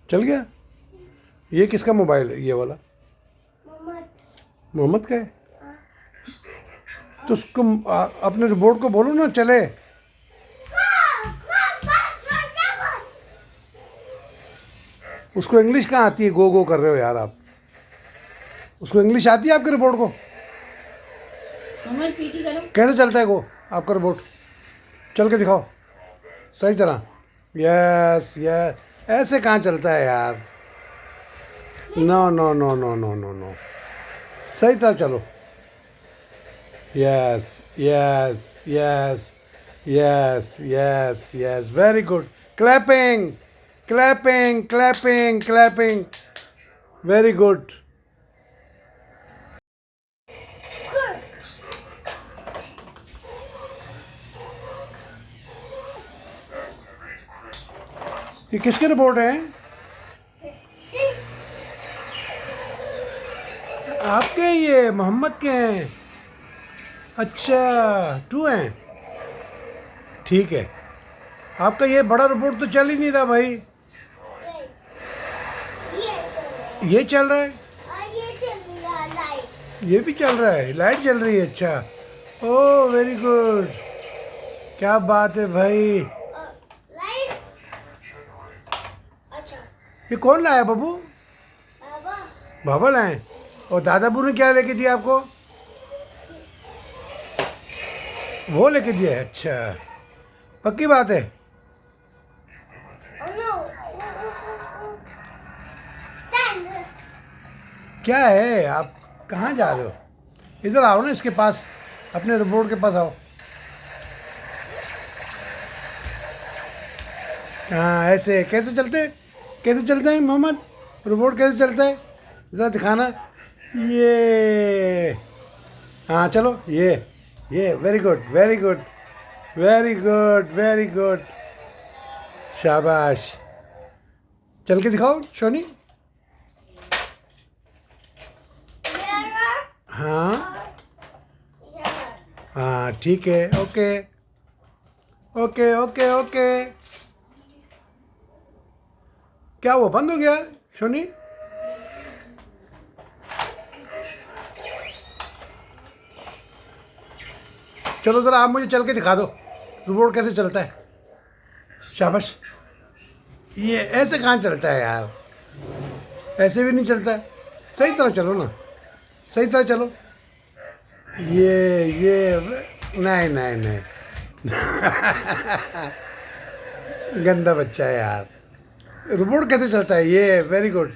चल गया। ये किसका मोबाइल है, ये वाला? मोहम्मद का है। तो उसको अपने रिपोर्ट को बोलो ना चले। उसको इंग्लिश कहाँ आती है? गो गो कर रहे हो यार आप। उसको इंग्लिश आती है आपके रिपोर्ट को? पीटी करो। कैसे चलता है गो आपका रिपोर्ट? चल के दिखाओ सही तरह। यस यस, ऐसे कहाँ चलता है यार? No no no no no no no, सही तरह चलो। Yes yes yes yes yes yes, very good. Clapping clapping clapping clapping, very good. ये किसके रिपोर्ट है? आपके? ये मोहम्मद के हैं। अच्छा, 2 हैं। ठीक है। आपका ये बड़ा रिपोर्ट तो चल ही नहीं रहा भाई। ये चल रहा है, ये भी चल रहा है, लाइट चल रही है। अच्छा, ओह वेरी गुड, क्या बात है भाई। ये कौन लाया बाबू? बाबा लाए। और दादाबू ने क्या लेके दिया आपको? वो लेके दिया है। अच्छा, पक्की बात है। क्या है, आप कहाँ जा रहे हो? इधर आओ ना, इसके पास, अपने रिपोर्ट के पास आओ। हाँ, ऐसे कैसे चलते, कैसे चलते हैं मोहम्मद? रिपोर्ट कैसे चलता है, ज़रा दिखाना। ये, हाँ चलो, ये very good very good very good very good, शाबाश। चल के दिखाओ शोनी। हाँ हाँ, ठीक है, ओके ओके ओके ओके। क्या वो बंद हो गया शोनी? चलो ज़रा आप मुझे चल के दिखा दो रिपोर्ट कैसे चलता है। शाबाश। ये ऐसे कहाँ चलता है यार? ऐसे भी नहीं चलता है। सही तरह चलो ना, सही तरह चलो। ये नहीं नहीं नहीं गंदा बच्चा है यार। रिपोर्ट कैसे चलता है ये? Very good.